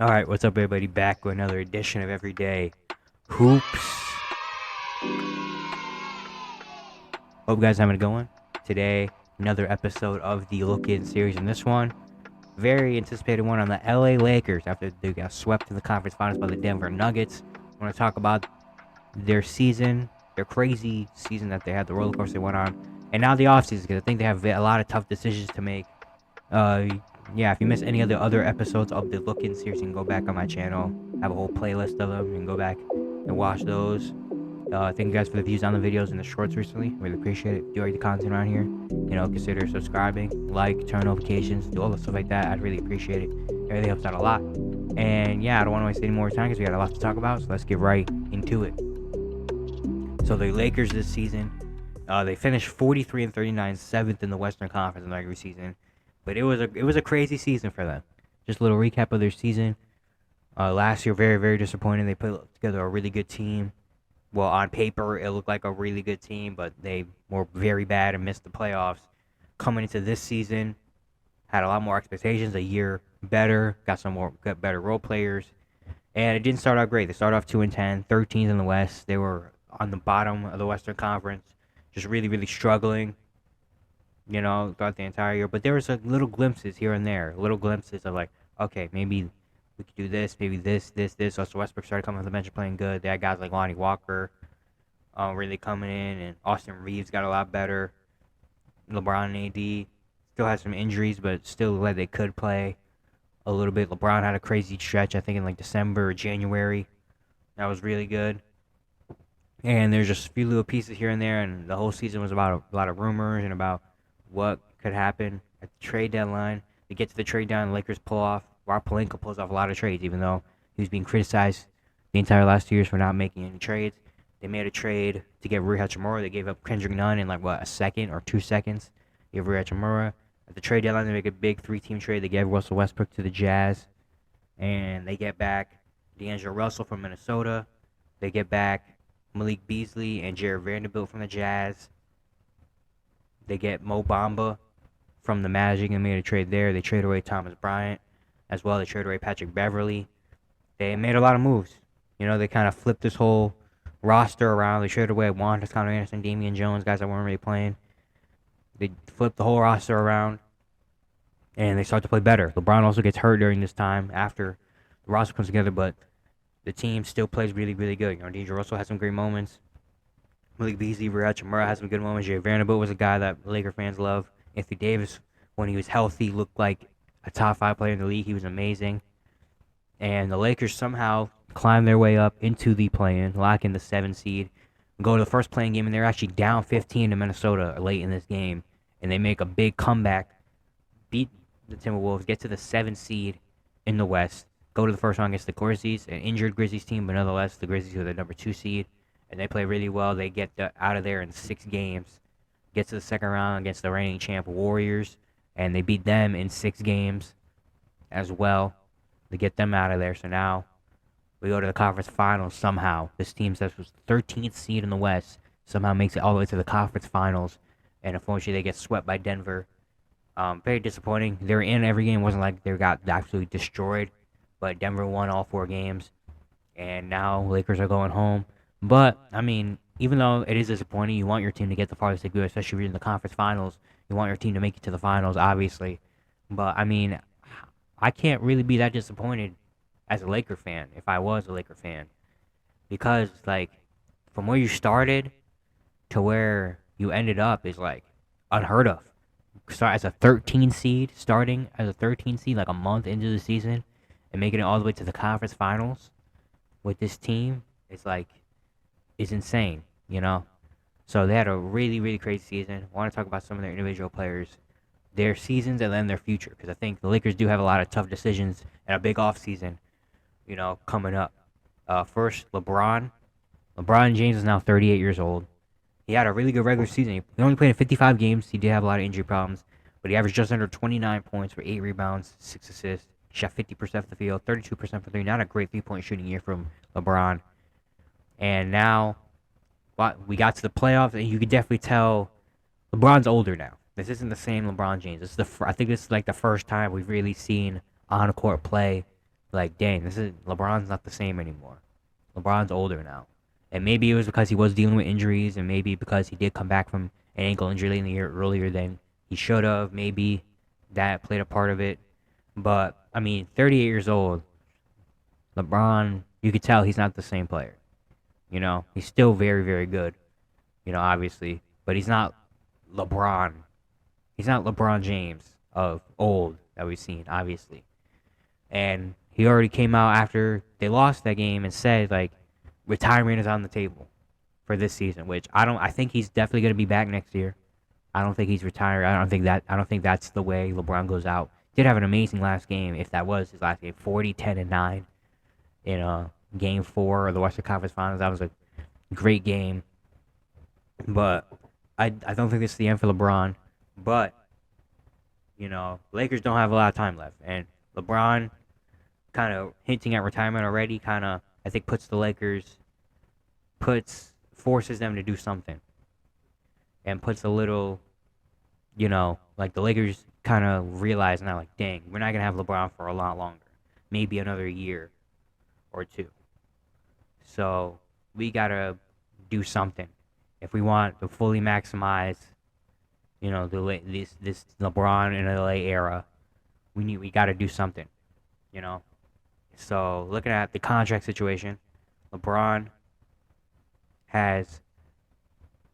Alright, what's up everybody? Back with another edition of Everyday Hoops. Hope you guys having it going. Today, another episode of the Look-In series, and this one, very anticipated one on the LA Lakers after they got swept in the conference finals by the Denver Nuggets. I want to talk about their season, their crazy season that they had, the roller coaster they went on, and now the offseason, because I think they have a lot of tough decisions to make. Uh, yeah, if you missed any of the other episodes of the Look In series, you can go back on my channel. I have a whole playlist of them. You can go back and watch those. Thank you guys for the views on the videos and the shorts recently. Really appreciate it. If you like the content around here, consider subscribing, like, turn notifications, do all the stuff like that. I'd really appreciate it. It really helps out a lot. And yeah, I don't want to waste any more time because we got a lot to talk about. So let's get right into it. So the Lakers this season, they finished 43 and 39, seventh in the Western Conference in the regular season. But it was a crazy season for them. Just a little recap of their season. Last year, very very disappointing. They put together a really good team. Well, on paper, it looked like a really good team, but they were very bad and missed the playoffs. Coming into this season, had a lot more expectations. A year better, got better role players, and it didn't start out great. They started off 2-10, 13th in the West. They were on the bottom of the Western Conference, just really really struggling, throughout the entire year. But there was little glimpses here and there, little glimpses of like, okay, maybe we could do this, maybe this. Also, Westbrook started coming off the bench and playing good. They had guys like Lonnie Walker, really coming in, and Austin Reeves got a lot better. LeBron and AD still had some injuries, but still like they could play a little bit. LeBron had a crazy stretch, I think in like December or January. That was really good. And there's just a few little pieces here and there, and the whole season was about a lot of rumors and about what could happen at the trade deadline. They get to the trade deadline, the Lakers pull off. Rob Pelinka pulls off a lot of trades, even though he was being criticized the entire last 2 years for not making any trades. They made a trade to get Rui Hachimura. They gave up Kendrick Nunn in like a second or 2 seconds. They gave Rui Hachimura. At the trade deadline, they make a big three-team trade. They gave Russell Westbrook to the Jazz, and they get back D'Angelo Russell from Minnesota. They get back Malik Beasley and Jared Vanderbilt from the Jazz. They get Mo Bamba from the Magic and made a trade there. They trade away Thomas Bryant as well. They trade away Patrick Beverly. They made a lot of moves. They kind of flipped this whole roster around. They traded away Juan Toscano Anderson, Damian Jones, guys that weren't really playing. They flipped the whole roster around, and they start to play better. LeBron also gets hurt during this time after the roster comes together, but the team still plays really, really good. D'Angelo Russell has some great moments. Malik Beasley, Rui Hachimura has some good moments. Jared Vanderbilt was a guy that Laker fans love. Anthony Davis, when he was healthy, looked like a top 5 player in the league. He was amazing. And the Lakers somehow climb their way up into the play-in, lock in the 7 seed, go to the first playing game, and they're actually down 15 to Minnesota late in this game. And they make a big comeback, beat the Timberwolves, get to the 7 seed in the West, go to the first round against the Grizzlies, an injured Grizzlies team, but nonetheless, the Grizzlies are the number 2 seed, and they play really well. They get out of there in 6 games, get to the second round against the reigning champ Warriors, and they beat them in 6 games as well to get them out of there. So now we go to the conference finals somehow. This team that was 13th seed in the West somehow makes it all the way to the conference finals, and unfortunately they get swept by Denver. Very disappointing. They were in every game. It wasn't like they got absolutely destroyed, but Denver won all 4 games, and now Lakers are going home. But I mean, even though it is disappointing, you want your team to get the farthest they go, especially if you're in the conference finals. You want your team to make it to the finals, obviously. But I mean, I can't really be that disappointed as a Laker fan if I was a Laker fan, because like from where you started to where you ended up is like unheard of. Start as a 13 seed, starting as a 13 seed like a month into the season, and making it all the way to the conference finals with this team is insane. So they had a really really crazy season. I want to talk about some of their individual players, their seasons, and then their future, because I think the Lakers do have a lot of tough decisions and a big off season, coming up. First, LeBron. LeBron James is now 38 years old. He had a really good regular season. He only played in 55 games. He did have a lot of injury problems, but he averaged just under 29 points for 8 rebounds, 6 assists. He shot 50% from the field, 32% from 3. Not a great 3-point shooting year from LeBron. And now, we got to the playoffs, and you could definitely tell LeBron's older now. This isn't the same LeBron James. I think this is like the first time we've really seen on-court play Like, dang, LeBron's not the same anymore. LeBron's older now. And maybe it was because he was dealing with injuries, and maybe because he did come back from an ankle injury late in the year earlier than he should have. Maybe that played a part of it. But, I mean, 38 years old, LeBron, you could tell he's not the same player. He's still very, very good, obviously. But he's not LeBron. He's not LeBron James of old that we've seen, obviously. And he already came out after they lost that game and said, like, retirement is on the table for this season, which I think he's definitely going to be back next year. I don't think he's retired. I don't think that's the way LeBron goes out. Did have an amazing last game, if that was his last game, 40, 10, and 9 in game 4 of the Western Conference Finals. That was a great game. But I don't think this is the end for LeBron. But, Lakers don't have a lot of time left. And LeBron kind of hinting at retirement already kind of, I think, forces them to do something. And puts a little, like the Lakers kind of realize now, like, dang, we're not going to have LeBron for a lot longer. Maybe another year or two. So we got to do something. If we want to fully maximize, this LeBron and LA era, we got to do something, So looking at the contract situation, LeBron has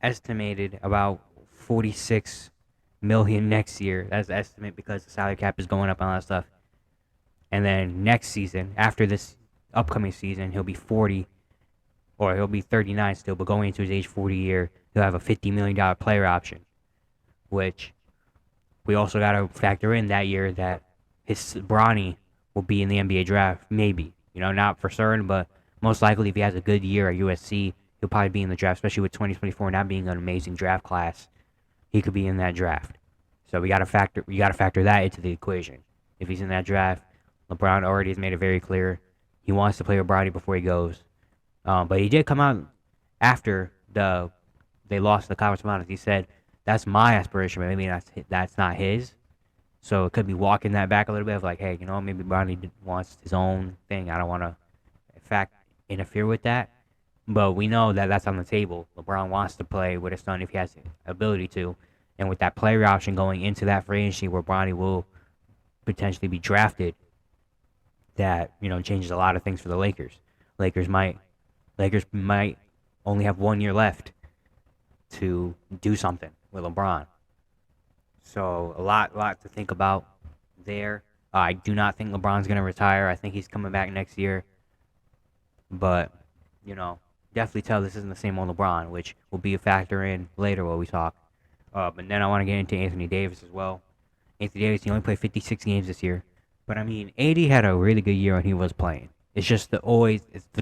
estimated about 46 million next year. That's the estimate because the salary cap is going up and all that stuff. And then next season, after this upcoming season, he'll be 40, or he'll be 39 still, but going into his age 40 year, he'll have a $50 million player option, which we also got to factor in that year that Bronny will be in the NBA draft, maybe. Not for certain, but most likely if he has a good year at USC, he'll probably be in the draft, especially with 2024 not being an amazing draft class. He could be in that draft. So we got to factor that into the equation. If he's in that draft, LeBron already has made it very clear he wants to play with Bronny before he goes. But he did come out after they lost the conference finals. He said, that's my aspiration, but maybe that's not his. So it could be walking that back a little bit of like, hey, maybe Bronny wants his own thing. I don't want to, in fact, interfere with that. But we know that that's on the table. LeBron wants to play with his son if he has the ability to. And with that player option going into that free agency where Bronny will potentially be drafted, that, changes a lot of things for the Lakers. Lakers might only have 1 year left to do something with LeBron. So a lot to think about there. I do not think LeBron's going to retire. I think he's coming back next year. But, definitely tell this isn't the same old LeBron, which will be a factor in later when we talk. But then I want to get into Anthony Davis as well. Anthony Davis, he only played 56 games this year. But, I mean, AD had a really good year when he was playing. It's just the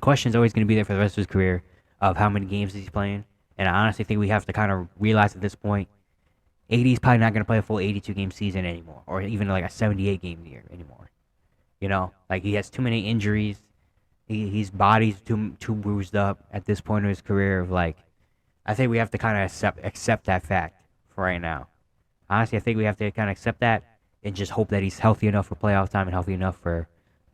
question's always going to be there for the rest of his career of how many games he's playing. And I honestly think we have to kind of realize at this point, AD's probably not going to play a full 82-game season anymore, or even like a 78-game year anymore. Like he has too many injuries. His body's too bruised up at this point of his career. Of like, I think we have to kind of accept that fact for right now. Honestly, I think we have to kind of accept that and just hope that he's healthy enough for playoff time and healthy enough for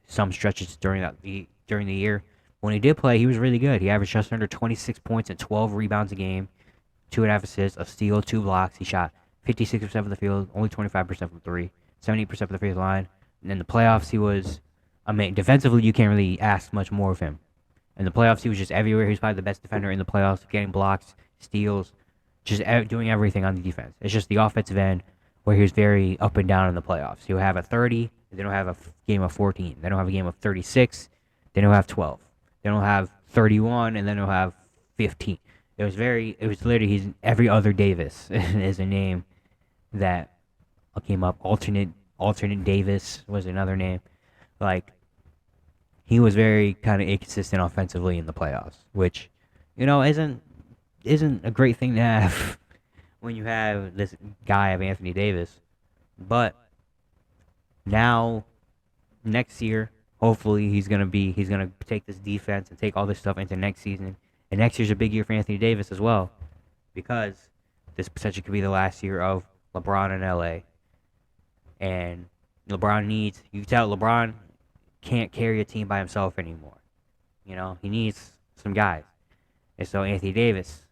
some stretches during the year. When he did play, he was really good. He averaged just under 26 points and 12 rebounds a game, 2.5 assists, a steal, 2 blocks. He shot 56% from the field, only 25% from 3, 78% from the free throw line. And in the playoffs, he was, defensively, you can't really ask much more of him. In the playoffs, he was just everywhere. He was probably the best defender in the playoffs, getting blocks, steals, just doing everything on the defense. It's just the offensive end where he was very up and down in the playoffs. He'll have a 30, they don't have a game of 14. They don't have a game of 36, they don't have 12. They don't have 31, and then they'll have 15. It was literally, he's every other Davis is a name that came up. Alternate Davis was another name. Like, he was very kind of inconsistent offensively in the playoffs, which, isn't a great thing to have when you have this guy of Anthony Davis. But now, next year, hopefully he's gonna take this defense and take all this stuff into next season. And next year's a big year for Anthony Davis as well, because this potentially could be the last year of LeBron in LA. And LeBron you can tell LeBron can't carry a team by himself anymore. You know, he needs some guys. And so Anthony Davis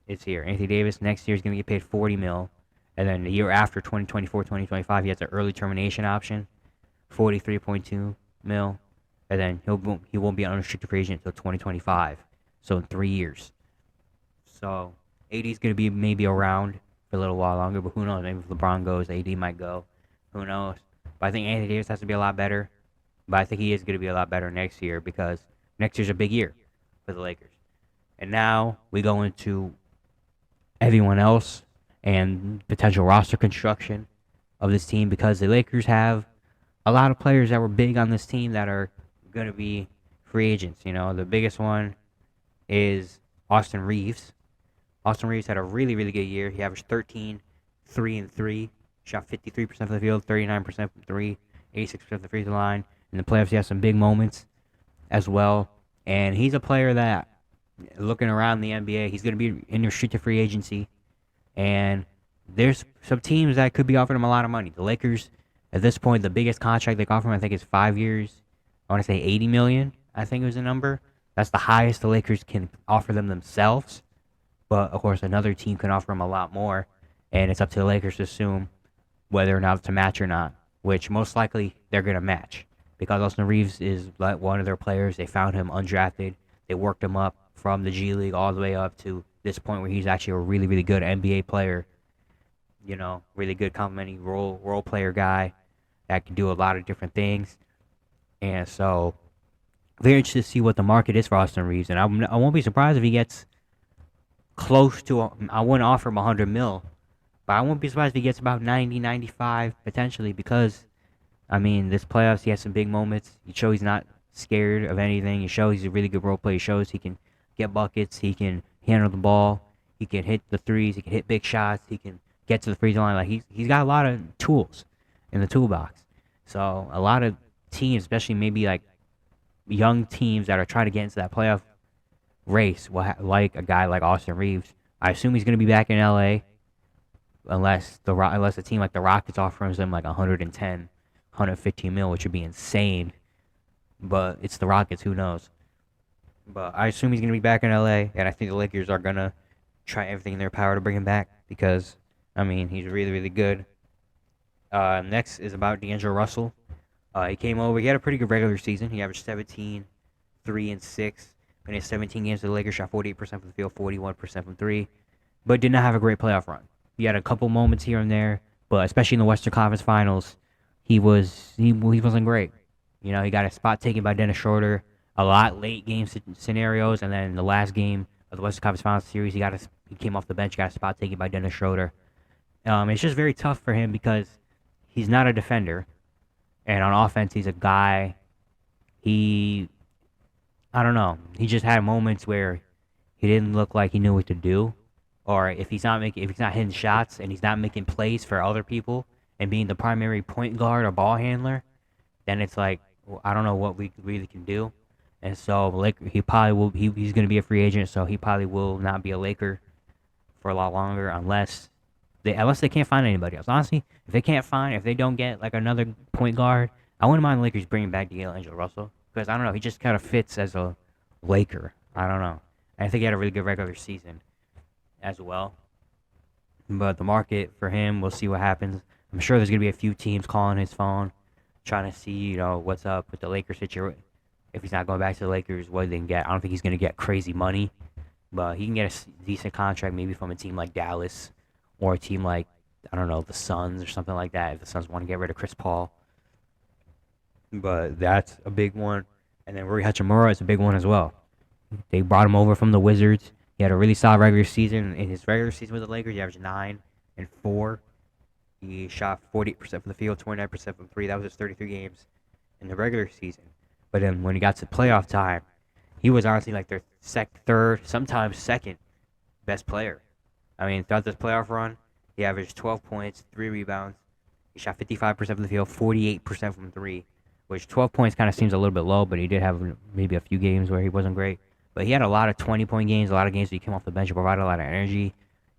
is here. Anthony Davis next year is going to get paid 40 mil. And then the year after 2024, 2025, he has an early termination option, 43.2 mil. And then he won't be an unrestricted free agent until 2025. So in 3 years. So AD is going to be maybe around for a little while longer, but who knows? Maybe if LeBron goes, AD might go. Who knows? But I think Anthony Davis has to be a lot better. But I think he is going to be a lot better next year because next year's a big year for the Lakers. And now we go into everyone else and potential roster construction of this team because the Lakers have a lot of players that were big on this team that are going to be free agents. You know, the biggest one is Austin Reeves. Austin Reeves had a really, really good year. He averaged 13, 3 and 3, shot 53% from the field, 39% from 3, 86% from the free throw line. In the playoffs, he has some big moments as well. And he's a player that, looking around the NBA, he's going to be in restricted free agency. And there's some teams that could be offering him a lot of money. The Lakers, at this point, the biggest contract they can offer him, I think, is 5 years. I want to say $80 million, I think was the number. That's the highest the Lakers can offer them themselves. But, of course, another team can offer him a lot more. And it's up to the Lakers to assume whether or not to match or not, which most likely they're going to match. Because Austin Reeves is like one of their players. They found him undrafted. They worked him up from the G League all the way up to this point where he's actually a really, really good NBA player. You know, really good complimenting role player guy that can do a lot of different things. And so, very interested to see what the market is for Austin Reeves. And I won't be surprised if he gets close to, I wouldn't offer him 100 mil, but I won't be surprised if he gets about 90, 95 potentially because, I mean, this playoffs, he has some big moments. He shows he's not scared of anything. He shows he's a really good role player. He shows he can get buckets. He can handle the ball. He can hit the threes. He can hit big shots. He can get to the free throw line. Like he's got a lot of tools in the toolbox. So a lot of teams, especially maybe like young teams that are trying to get into that playoff race, like a guy like Austin Reeves. I assume he's going to be back in LA, unless a team like the Rockets offers him like 110, 115 mil, which would be insane. But it's the Rockets, who knows? But I assume he's going to be back in LA, and I think the Lakers are going to try everything in their power to bring him back because, I mean, he's really, really good. Next is about D'Angelo Russell. He came over. He had a pretty good regular season. He averaged 17, 3 and 6. In his 17 games, the Lakers shot 48% from the field, 41% from 3, but did not have a great playoff run. He had a couple moments here and there, but especially in the Western Conference Finals, he wasn't great. You know, he got a spot taken by Dennis Schroeder, a lot late game scenarios, and then in the last game of the Western Conference Finals series, he came off the bench, got a spot taken by Dennis Schroeder. It's just very tough for him because he's not a defender, and on offense, he's a guy. I don't know. He just had moments where he didn't look like he knew what to do, or if he's not hitting shots and he's not making plays for other people and being the primary point guard or ball handler, then it's like, well, I don't know what we really can do. And so he probably will. He's going to be a free agent, so he probably will not be a Laker for a lot longer unless they can't find anybody else. Honestly, if they don't get like another point guard, I wouldn't mind the Lakers bringing back D'Angelo Russell. Because, I don't know, he just kind of fits as a Laker. I don't know. I think he had a really good regular season as well. But the market for him, we'll see what happens. I'm sure there's going to be a few teams calling his phone, trying to see, you know, what's up with the Lakers situation. If he's not going back to the Lakers, what they can get. I don't think he's going to get crazy money. But he can get a decent contract maybe from a team like Dallas or a team like, I don't know, the Suns or something like that. If the Suns want to get rid of Chris Paul. But that's a big one. And then Rui Hachimura is a big one as well. They brought him over from the Wizards. He had a really solid regular season. In his regular season with the Lakers, he averaged 9 and 4. He shot 48% from the field, 29% from 3. That was his 33 games in the regular season. But then when he got to playoff time, he was honestly like their third, sometimes second best player. I mean, throughout this playoff run, he averaged 12 points, 3 rebounds. He shot 55% from the field, 48% from 3. Which 12 points kind of seems a little bit low, but he did have maybe a few games where he wasn't great. But he had a lot of 20-point games, a lot of games where he came off the bench and provided a lot of energy.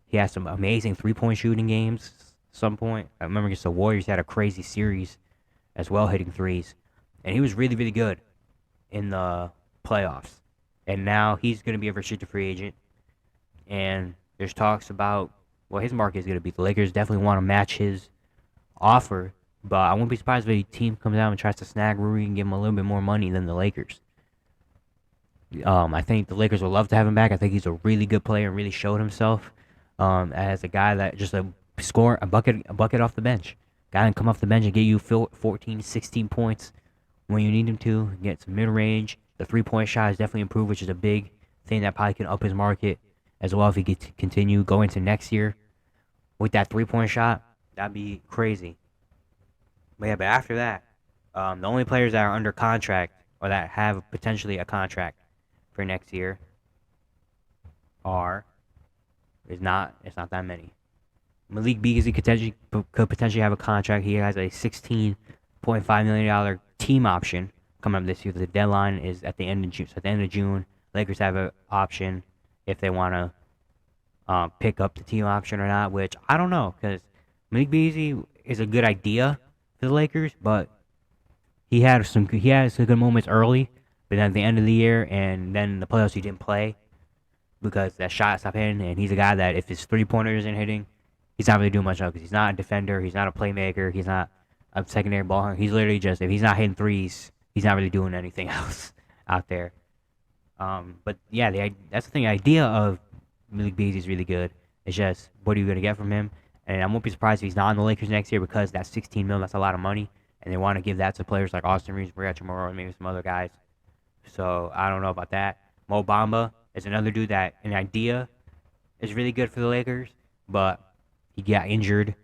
He had some amazing 3-point shooting games at some point. I remember against the Warriors, he had a crazy series as well, hitting threes. and he was really, really good in the playoffs. And now he's going to be a restricted free agent. And there's talks about what his market is going to be. The Lakers definitely want to match his offer, but I won't be surprised if a team comes out and tries to snag Rui and give him a little bit more money than the Lakers. I think the Lakers would love to have him back. I think he's a really good player and really showed himself as a guy that just score a bucket off the bench. Guy can come off the bench and get you 14, 16 points when you need him to. Get some mid range. The 3-point shot has definitely improved, which is a big thing that probably can up his market as well if he could continue going into next year with that 3-point shot. That'd be crazy. But yeah, but after that, the only players that are under contract or that have potentially a contract for next year it's not that many. Malik Beasley could potentially have a contract. He has a $16.5 million team option coming up this year. The deadline is at the end of June. So at the end of June, Lakers have an option if they want to pick up the team option or not, which I don't know because Malik Beasley is a good idea for the Lakers, but he had some good moments early, but then at the end of the year and then the playoffs he didn't play because that shot stopped hitting, and he's a guy that if his 3-pointer isn't hitting, he's not really doing much of because he's not a defender, he's not a playmaker, he's not a secondary ball hunter. He's literally just, if he's not hitting threes, he's not really doing anything else out there. But yeah, that's the thing. The idea of Malik Beasley is really good. It's just, what are you going to get from him? And I won't be surprised if he's not in the Lakers next year because that's $16 million, that's a lot of money. And they want to give that to players like Austin Reeves, Brad Chamorro, and maybe some other guys. So I don't know about that. Mo Bamba is another dude that an idea is really good for the Lakers, but he got injured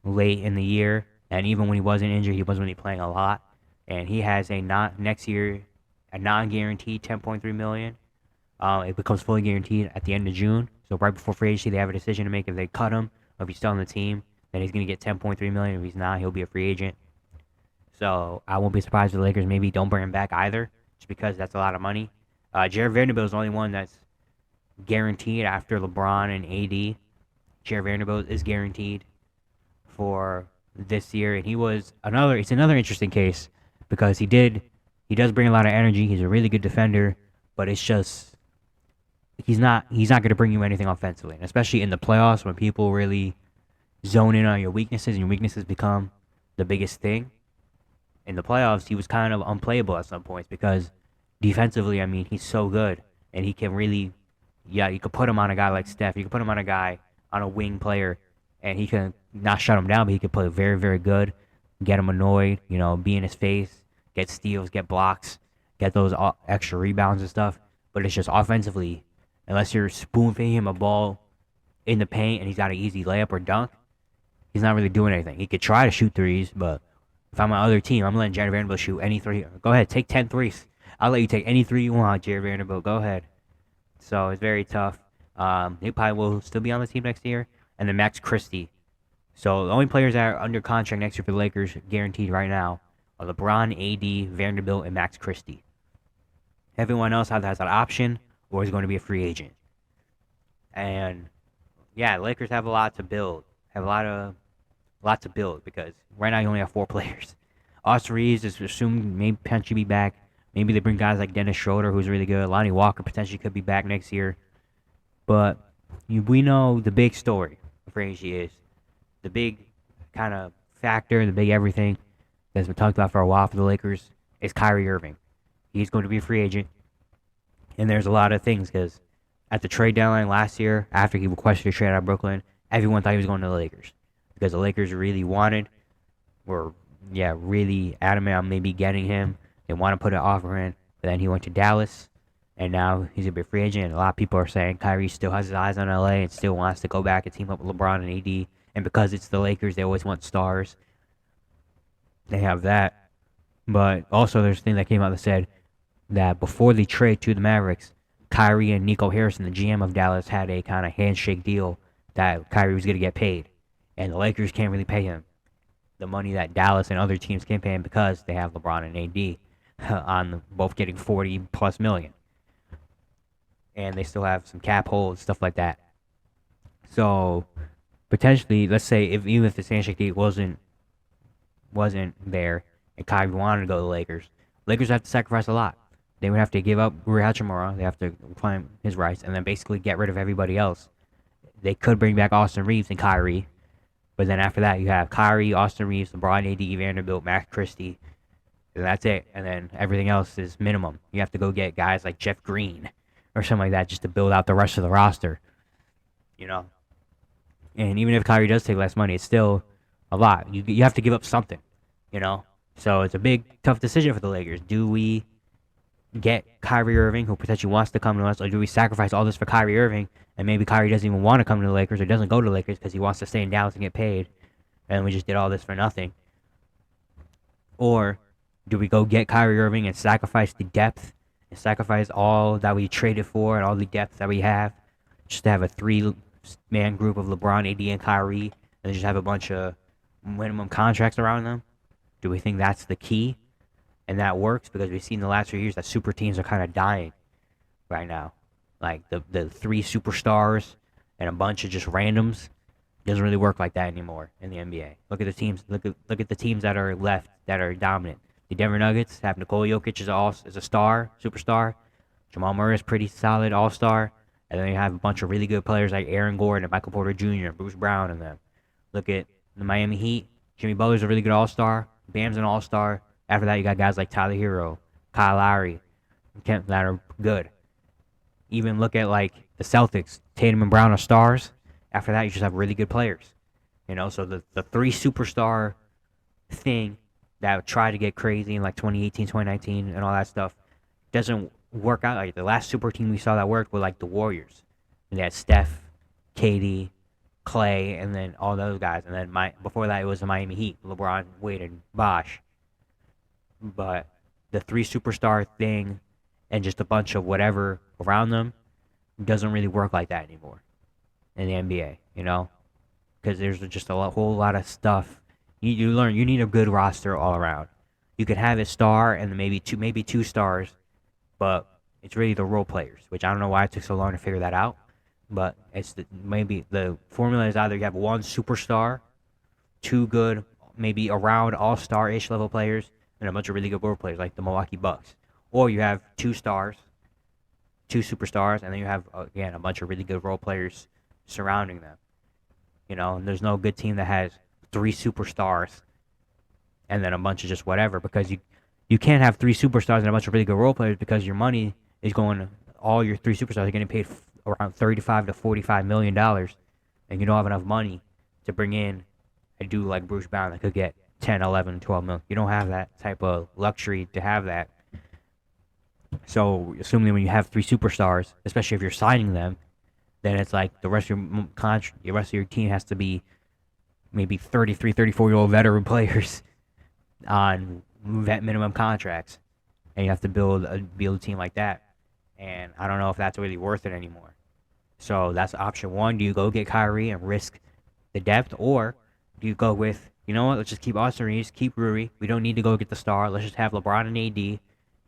late in the year. And even when he wasn't injured, he wasn't really playing a lot. And he has next year a non-guaranteed $10.3 million. It becomes fully guaranteed at the end of June. So right before free agency, they have a decision to make if they cut him or if he's still on the team. Then he's going to get $10.3 million. If he's not, he'll be a free agent. So I won't be surprised if the Lakers maybe don't bring him back either, just because that's a lot of money. Jared Vanderbilt is the only one that's guaranteed after LeBron and AD. Jared Vanderbilt is guaranteed for this year, and it's another interesting case because he does bring a lot of energy. He's a really good defender, but it's just he's not going to bring you anything offensively, and especially in the playoffs when people really zone in on your weaknesses and your weaknesses become the biggest thing. In the playoffs, he was kind of unplayable at some points because defensively, I mean, he's so good and he can really, you could put him on a guy like Steph. You could put him on a wing player, and he can not shut him down, but he could play very, very good, get him annoyed, be in his face, get steals, get blocks, get those extra rebounds and stuff. But it's just offensively, unless you're spoon-feeding him a ball in the paint and he's got an easy layup or dunk, he's not really doing anything. He could try to shoot threes, but if I'm on other team, I'm letting Jared Vanderbilt shoot any three. Go ahead, take 10 threes. I'll let you take any three you want, Jared Vanderbilt. Go ahead. So it's very tough. He probably will still be on the team next year. And then Max Christie. So the only players that are under contract next year for the Lakers guaranteed right now are LeBron, AD, Vanderbilt, and Max Christie. Everyone else either has an option or is going to be a free agent. And yeah, the Lakers have a lot to build. Have a lot to build because right now you only have 4 players. Austin Reeves is assumed may potentially be back. Maybe they bring guys like Dennis Schroeder, who's really good. Lonnie Walker potentially could be back next year. But we know the big story of free agency is the big kind of factor, the big everything that's been talked about for a while for the Lakers is Kyrie Irving. He's going to be a free agent. And there's a lot of things because at the trade deadline last year, after he requested a trade out of Brooklyn, everyone thought he was going to the Lakers because the Lakers really really adamant on maybe getting him. They want to put an offer in, but then he went to Dallas, and now he's a big free agent. And a lot of people are saying Kyrie still has his eyes on LA and still wants to go back and team up with LeBron and AD. And because it's the Lakers, they always want stars. They have that. But also there's a thing that came out that said that before the trade to the Mavericks, Kyrie and Nico Harrison, the GM of Dallas, had a kind of handshake deal that Kyrie was going to get paid. And the Lakers can't really pay him the money that Dallas and other teams can pay him because they have LeBron and AD on both getting 40 plus million. And they still have some cap holds, stuff like that. So potentially, let's say even if the handshake deal wasn't there and Kyrie wanted to go to the Lakers, Lakers have to sacrifice a lot. They would have to give up Rui Hachimura. They have to claim his rights and then basically get rid of everybody else. They could bring back Austin Reeves and Kyrie, but then after that you have Kyrie, Austin Reeves, LeBron, AD, Vanderbilt, Max Christie, and that's it. And then everything else is minimum. You have to go get guys like Jeff Green or something like that just to build out the rest of the roster. You know, and even if Kyrie does take less money, it's still a lot. You have to give up something. You know, so it's a big tough decision for the Lakers. Do we get Kyrie Irving, who potentially wants to come to us, or do we sacrifice all this for Kyrie Irving, and maybe Kyrie doesn't even want to come to the Lakers or doesn't go to the Lakers because he wants to stay in Dallas and get paid, and we just did all this for nothing? Or do we go get Kyrie Irving and sacrifice the depth and sacrifice all that we traded for and all the depth that we have just to have a three-man group of LeBron, AD, and Kyrie, and just have a bunch of minimum contracts around them? Do we think that's the key? And that works because we've seen the last few years that super teams are kind of dying right now. Like the three superstars and a bunch of just randoms doesn't really work like that anymore in the NBA. Look at the teams. Look at the teams that are left that are dominant. The Denver Nuggets have Nikola Jokic as a star, superstar. Jamal Murray is pretty solid all-star. And then you have a bunch of really good players like Aaron Gordon and Michael Porter Jr., Bruce Brown, and them. Look at the Miami Heat. Jimmy Butler's a really good all-star. Bam's an all-star. After that, you got guys like Tyler Hero, Kyle Lowry, that are good. Even look at like the Celtics. Tatum and Brown are stars. After that, you just have really good players. You know, so the three superstar thing that tried to get crazy in like 2018, 2019, and all that stuff doesn't work out. Like the last super team we saw that worked were like the Warriors. And they had Steph, KD, Clay, and then all those guys. And then before that, it was the Miami Heat, LeBron, Wade, and Bosh. But the three superstar thing and just a bunch of whatever around them doesn't really work like that anymore in the NBA, you know? Because there's just whole lot of stuff. You learn you need a good roster all around. You could have a star and maybe two stars, but it's really the role players, which I don't know why it took so long to figure that out. But maybe the formula is either you have one superstar, two good, maybe around all-star-ish level players, and a bunch of really good role players like the Milwaukee Bucks. Or you have two stars, two superstars, and then you have, again, a bunch of really good role players surrounding them. You know, and there's no good team that has three superstars and then a bunch of just whatever, because you can't have three superstars and a bunch of really good role players because your money is going, all your three superstars are getting paid around $35 to $45 million, and you don't have enough money to bring in a dude like Bruce Brown that could get 10, 11, 12 million. You don't have that type of luxury to have that. So, assuming when you have three superstars, especially if you're signing them, then it's like the rest of the rest of your team has to be maybe 33, 34-year-old veteran players on vet minimum contracts, and you have to build a team like that. And I don't know if that's really worth it anymore. So that's option one. Do you go get Kyrie and risk the depth, or do you go with, you know what, let's just keep Austin Reeves, keep Rui. We don't need to go get the star. Let's just have LeBron and AD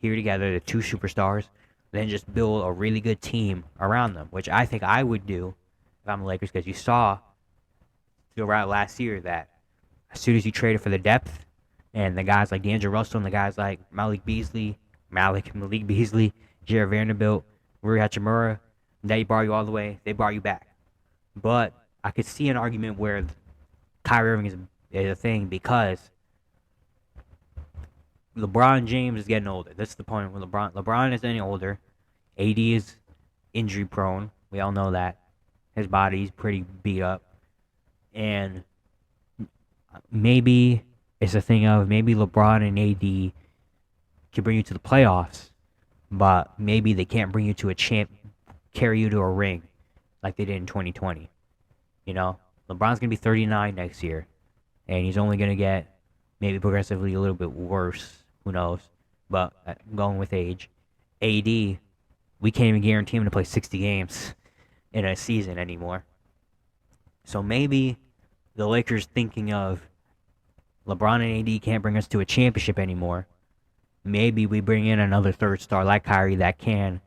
here together, the two superstars, then just build a really good team around them, which I think I would do if I'm the Lakers, because you saw throughout last year that as soon as you traded for the depth and the guys like D'Angelo Russell and the guys like Malik Beasley, Jared Vanderbilt, Rui Hachimura, they brought you all the way, they brought you back. But I could see an argument where Kyrie Irving is a thing because LeBron James is getting older. That's the point. When LeBron is getting older, AD is injury prone. We all know that. His body's pretty beat up. And maybe it's a thing of maybe LeBron and AD can bring you to the playoffs, but maybe they can't bring you to carry you to a ring like they did in 2020. You know, LeBron's going to be 39 next year, and he's only going to get maybe progressively a little bit worse. Who knows? But going with age. AD, we can't even guarantee him to play 60 games in a season anymore. So maybe the Lakers thinking of LeBron and AD can't bring us to a championship anymore. Maybe we bring in another third star like Kyrie that can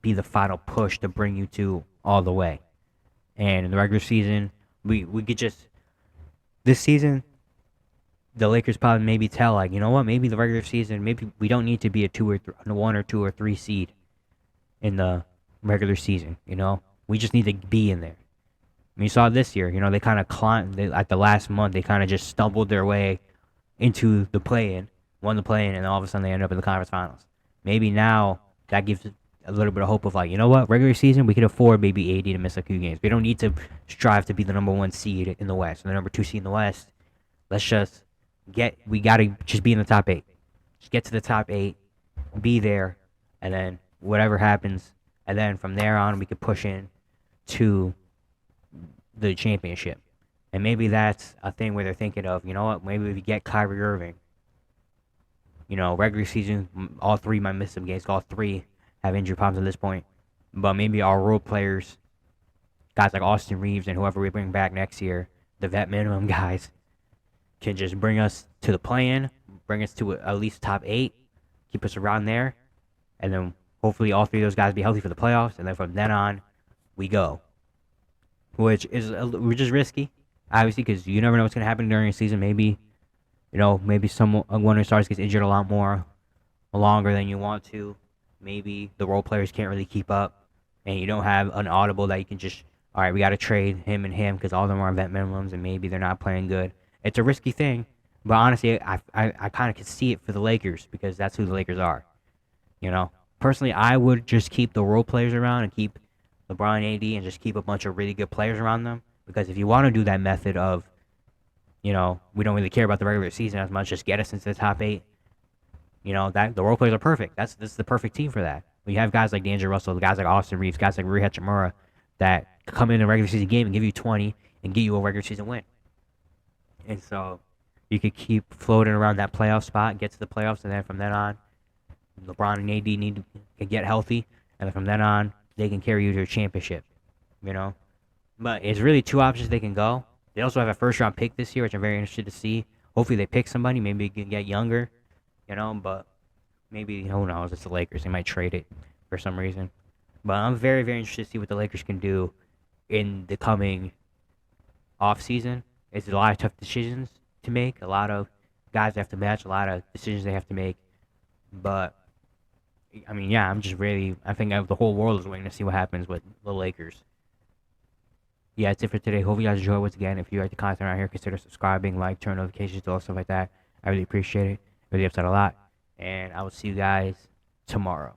be the final push to bring you to all the way. And in the regular season, we could just, this season, the Lakers probably maybe tell, like, you know what, maybe the regular season, maybe we don't need to be a 1 or 2 or 3 seed in the regular season. We just need to be in there. I mean, you saw this year. They kind of climbed at the last month. They kind of just stumbled their way into the play-in, won the play-in, and all of a sudden they end up in the conference finals. Maybe now that gives a little bit of hope of, like, you know what, regular season we could afford maybe AD to miss a few games. We don't need to strive to be the number 1 seed in the West and the number 2 seed in the West. Let's just we gotta just be in the top 8. Just get to the top 8, be there, and then whatever happens, and then from there on we could push in to the championship. And maybe that's a thing where they're thinking of, you know what, maybe if we get Kyrie Irving, regular season, all 3 might miss some games. All 3 have injury problems at this point. But maybe our role players, guys like Austin Reeves and whoever we bring back next year, the vet minimum guys, can just bring us to the play-in, bring us to at least top 8, keep us around there, and then hopefully all 3 of those guys be healthy for the playoffs, and then from then on, we go. Which is risky, obviously, because you never know what's going to happen during a season. Maybe, maybe one of the stars gets injured a lot more, longer than you want to. Maybe the role players can't really keep up, and you don't have an audible that you can just, all right, we got to trade him and him because all of them are vet minimums, and maybe they're not playing good. It's a risky thing, but honestly, I kind of could see it for the Lakers because that's who the Lakers are. Personally, I would just keep the role players around and keep LeBron and AD and just keep a bunch of really good players around them. Because if you want to do that method of, we don't really care about the regular season as much, just get us into the top 8, that the role players are perfect. This is the perfect team for that. We have guys like D'Angelo Russell, guys like Austin Reeves, guys like Rui Hachimura that come in a regular season game and give you 20 and get you a regular season win. And so you could keep floating around that playoff spot, get to the playoffs, and then from then on, LeBron and AD need to get healthy, and then from then on, they can carry you to a championship, But it's really 2 options they can go. They also have a first-round pick this year, which I'm very interested to see. Hopefully they pick somebody. Maybe they can get younger, but maybe, who knows, it's the Lakers. They might trade it for some reason. But I'm very, very interested to see what the Lakers can do in the coming offseason. It's a lot of tough decisions to make. A lot of guys they have to match. A lot of decisions they have to make. But, I mean, yeah, I think the whole world is waiting to see what happens with the Lakers. Yeah, that's it for today. Hope you guys enjoy once again. If you like the content around here, consider subscribing, turn notifications, do all stuff like that. I really appreciate it. Really upset a lot. And I will see you guys tomorrow.